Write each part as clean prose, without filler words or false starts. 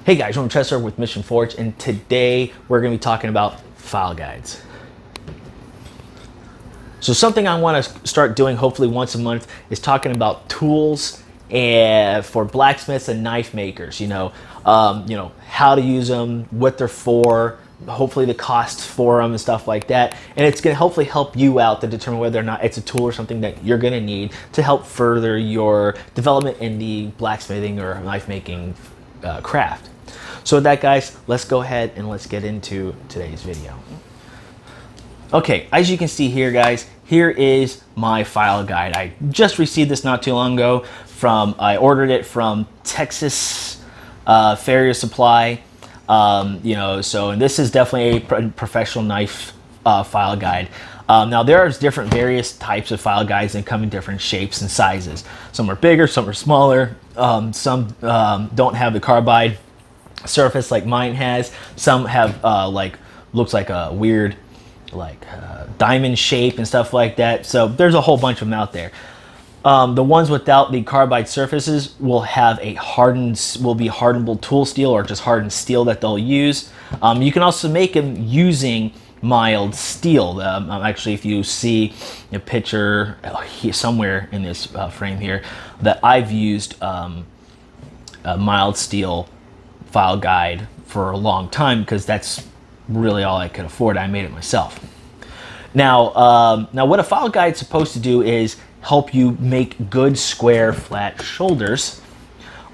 Hey guys, I'm Chester with Mission Forge, and today we're going to be talking about file guides. So something I want to start doing hopefully once a month is talking about tools for blacksmiths and knife makers. How to use them, what they're for, hopefully the costs for them and stuff like that. And it's going to hopefully help you out to determine whether or not it's a tool or something that you're going to need to help further your development in the blacksmithing or knife making craft. So with that, guys, let's go ahead and let's get into today's video. Okay, as you can see here, guys, here is my file guide. I just received this not too long ago I ordered it from Texas Farrier Supply. And this is definitely a professional knife file guide. Now there's different various types of file guides that come in different shapes and sizes. Some are bigger, some are smaller. Some don't have the carbide surface like mine has. Some have looks like a weird diamond shape and stuff like that. So there's a whole bunch of them out there. The ones without the carbide surfaces will have be hardenable tool steel or just hardened steel that they'll use. You can also make them using mild steel. Actually, if you see a picture somewhere in this frame here, that I've used a mild steel file guide for a long time because that's really all I could afford. I made it myself. Now what a file guide is supposed to do is help you make good square flat shoulders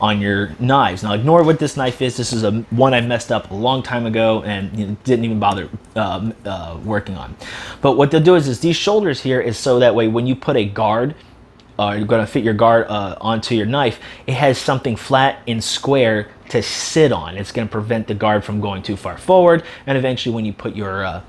on your knives. Now ignore what this knife is. This is one I messed up a long time ago and didn't even bother working on. But what they'll do is these shoulders here is so that way when you put a guard, you're going to fit your guard onto your knife, it has something flat and square to sit on. It's going to prevent the guard from going too far forward, and eventually when you put your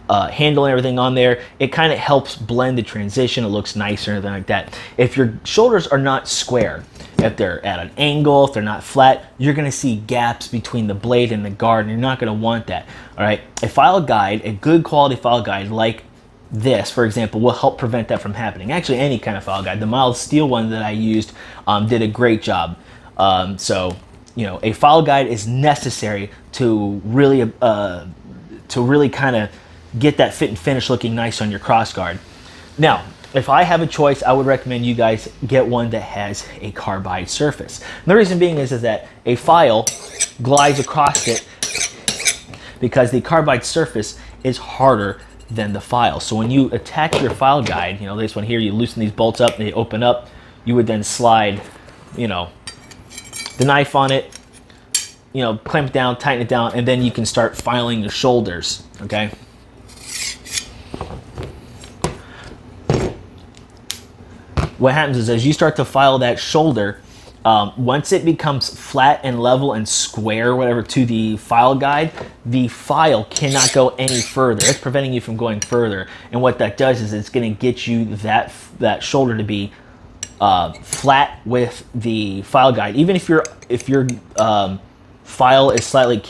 handle and everything on there, it kind of helps blend the transition. It looks nicer and everything like that. If your shoulders are not square, if they're at an angle, if they're not flat, you're going to see gaps between the blade and the guard, and you're not going to want that. All right, a file guide, a good quality file guide like this, for example, will help prevent that from happening. Actually, any kind of file guide. The mild steel one that I used did a great job. A file guide is necessary to really kind of get that fit and finish looking nice on your cross guard. Now, if I have a choice, I would recommend you guys get one that has a carbide surface. And the reason being is that a file glides across it because the carbide surface is harder than the file. So when you attach your file guide, this one here, you loosen these bolts up and they open up, you would then slide, the knife on it, clamp it down, tighten it down, and then you can start filing your shoulders, okay? What happens is as you start to file that shoulder, once it becomes flat and level and square, whatever, to the file guide, the file cannot go any further. It's preventing you from going further. And what that does is it's going to get you that shoulder to be flat with the file guide. Even if your file is slightly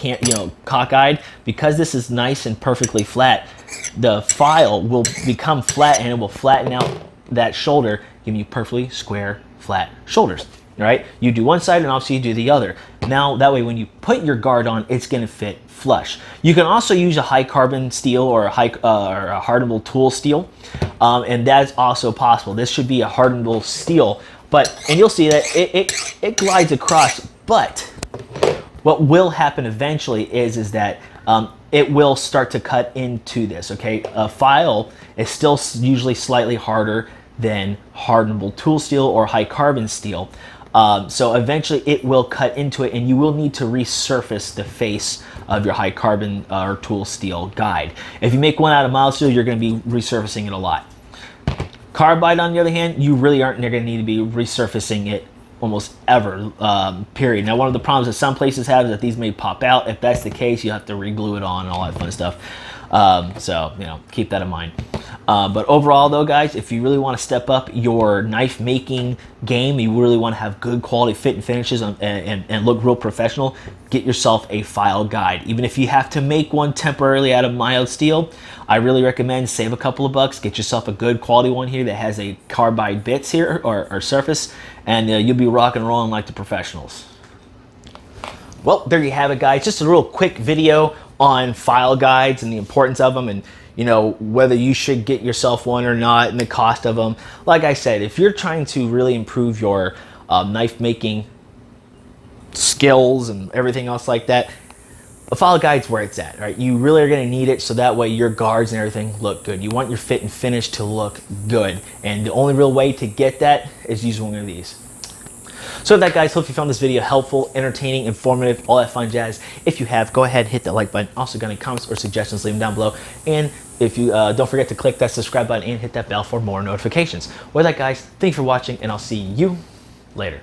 cockeyed, because this is nice and perfectly flat, the file will become flat and it will flatten out that shoulder, giving you perfectly square, flat shoulders. All right, you do one side and obviously you do the other. Now that way when you put your guard on, it's going to fit flush. You can also use a high carbon steel or a hardenable tool steel, and that's also possible. This should be a hardenable steel, and you'll see that it glides across. But what will happen eventually is that it will start to cut into this. Okay, a file is still usually slightly harder than hardenable tool steel or high carbon steel. So eventually it will cut into it and you will need to resurface the face of your high carbon or tool steel guide. If you make one out of mild steel, you're going to be resurfacing it a lot. Carbide, on the other hand, you really aren't going to need to be resurfacing it almost ever, period. Now, one of the problems that some places have is that these may pop out. If that's the case, you have to re-glue it on and all that fun stuff. Keep that in mind. But overall though, guys, if you really want to step up your knife making game, you really want to have good quality fit and finishes and look real professional, get yourself a file guide. Even if you have to make one temporarily out of mild steel, I really recommend save a couple of bucks, get yourself a good quality one here that has a carbide bits here or surface, and you'll be rock and rolling like the professionals. Well, there you have it, guys. Just a real quick video on file guides and the importance of them, and you know, whether you should get yourself one or not, and the cost of them. Like I said, if you're trying to really improve your knife making skills and everything else like that, a file guide's where it's at, right? You really are going to need it, so that way your guards and everything look good. You want your fit and finish to look good, and the only real way to get that is using one of these. So with that, guys, hope you found this video helpful, entertaining, informative, all that fun jazz. If you have, go ahead and hit that like button. Also, got any comments or suggestions, leave them down below. And if you don't forget to click that subscribe button and hit that bell for more notifications. With that, guys, thanks for watching, and I'll see you later.